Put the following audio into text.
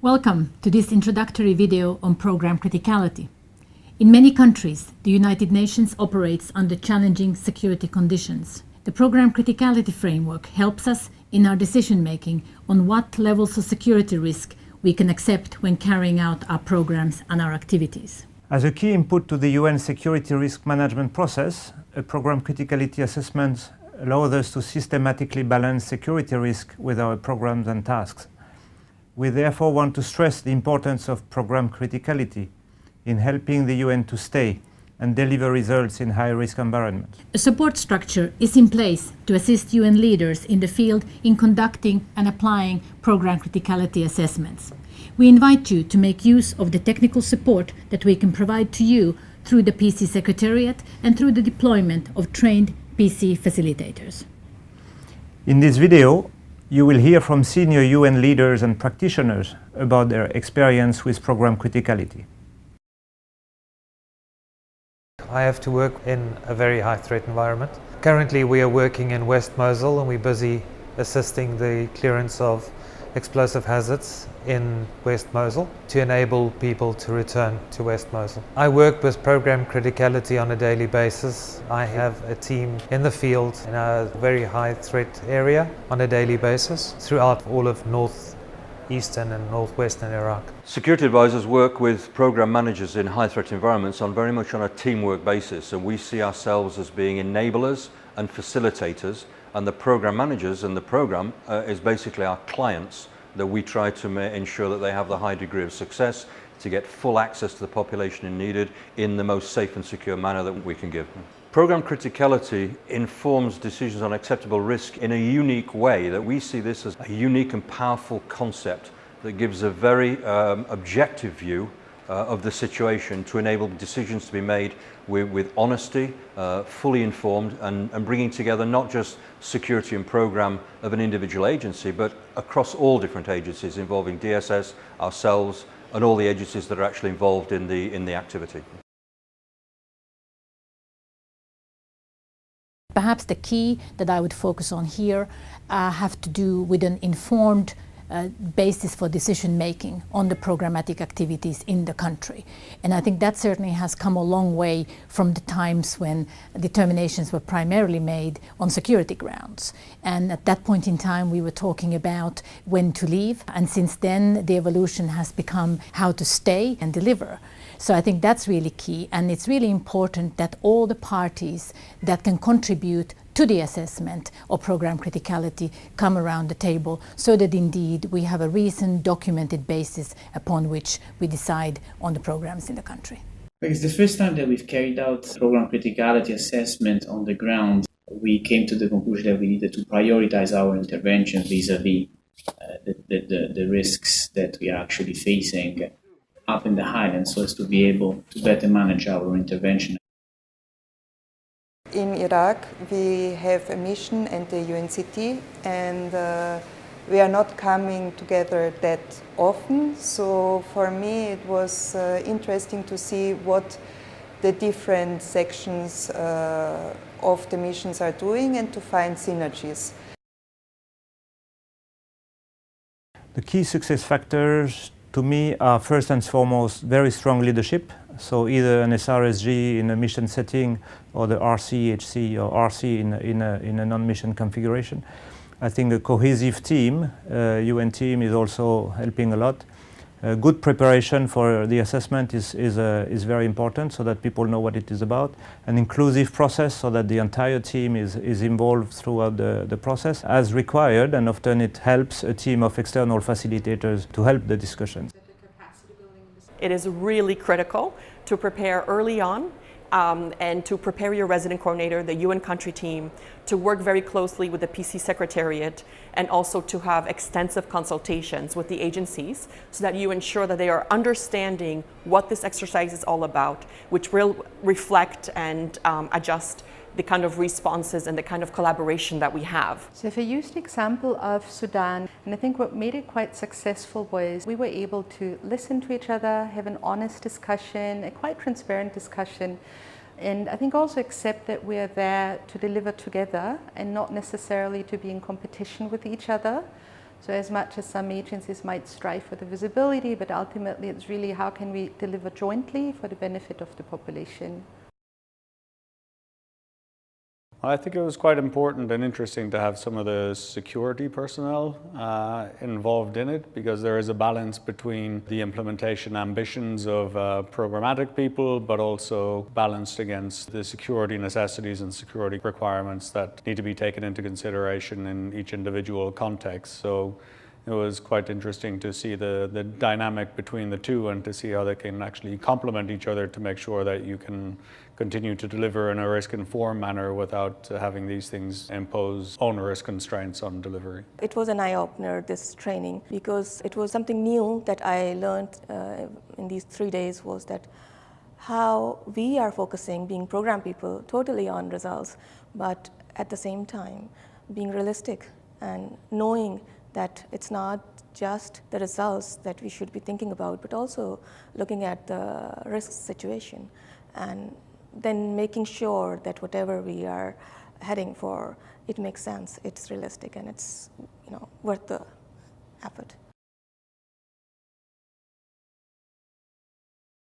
Welcome to this introductory video on program criticality. In many countries, the United Nations operates under challenging security conditions. The program criticality framework helps us in our decision-making on what levels of security risk we can accept when carrying out our programs and our activities. As a key input to the UN security risk management process, a program criticality assessment allows us to systematically balance security risk with our programs and tasks. We therefore want to stress the importance of program criticality in helping the UN to stay and deliver results in high-risk environments. A support structure is in place to assist UN leaders in the field in conducting and applying program criticality assessments. We invite you to make use of the technical support that we can provide to you through the PC Secretariat and through the deployment of trained PC facilitators. In this video, you will hear from senior UN leaders and practitioners about their experience with program criticality. I have to work in a very high threat environment. Currently we are working in West Mosul and we're busy assisting the clearance of explosive hazards in West Mosul to enable people to return to West Mosul. I work with program criticality on a daily basis. I have a team in the field in a very high threat area on a daily basis throughout all of northeastern and northwestern Iraq. Security advisors work with program managers in high threat environments on very much on a teamwork basis, and we see ourselves as being enablers and facilitators, and the program managers and the program is basically our clients that we try to ensure that they have the high degree of success to get full access to the population needed in the most safe and secure manner that we can give. Program criticality informs decisions on acceptable risk in a unique way, that we see this as a unique and powerful concept that gives a very objective view of the situation to enable decisions to be made with honesty, fully informed, and bringing together not just security and program of an individual agency, but across all different agencies involving DSS, ourselves, and all the agencies that are actually involved in the activity. Perhaps the key that I would focus on here have to do with an informed basis for decision making on the programmatic activities in the country. And I think that certainly has come a long way from the times when determinations were primarily made on security grounds. And at that point in time we were talking about when to leave, and since then the evolution has become how to stay and deliver. So I think that's really key, and it's really important that all the parties that can contribute to the assessment of program criticality come around the table, so that indeed we have a reasoned, documented basis upon which we decide on the programs in the country. It's the first time that we've carried out program criticality assessment on the ground. We came to the conclusion that we needed to prioritize our intervention vis-a-vis the risks that we are actually facing up in the highlands, so as to be able to better manage our intervention. In Iraq, we have a mission and the UNCT, and we are not coming together that often. So for me, it was interesting to see what the different sections of the missions are doing and to find synergies. The key success factors to me are first and foremost very strong leadership. So either an SRSG in a mission setting, or the RC, HC, or RC in a non-mission configuration. I think a cohesive team, UN team, is also helping a lot. Good preparation for the assessment is very important, so that people know what it is about. An inclusive process, so that the entire team is involved throughout the process as required, and often it helps a team of external facilitators to help the discussions. It is really critical to prepare early on and to prepare your resident coordinator, the UN country team, to work very closely with the PC Secretariat, and also to have extensive consultations with the agencies so that you ensure that they are understanding what this exercise is all about, which will reflect and adjust the kind of responses and the kind of collaboration that we have. So if I used the example of Sudan, and I think what made it quite successful was we were able to listen to each other, have an honest discussion, a quite transparent discussion, and I think also accept that we are there to deliver together and not necessarily to be in competition with each other, So as much as some agencies might strive for the visibility, but ultimately it's really how can we deliver jointly for the benefit of the population. I think it was quite important and interesting to have some of the security personnel involved in it, because there is a balance between the implementation ambitions of programmatic people, but also balanced against the security necessities and security requirements that need to be taken into consideration in each individual context. So it was quite interesting to see the dynamic between the two and to see how they can actually complement each other to make sure that you can continue to deliver in a risk-informed manner without having these things impose onerous constraints on delivery. It was an eye-opener, this training, because it was something new that I learned in these 3 days, was that how we are focusing, being program people, totally on results, but at the same time being realistic and knowing that it's not just the results that we should be thinking about, but also looking at the risk situation and then making sure that whatever we are heading for, it makes sense, it's realistic, and it's worth the effort.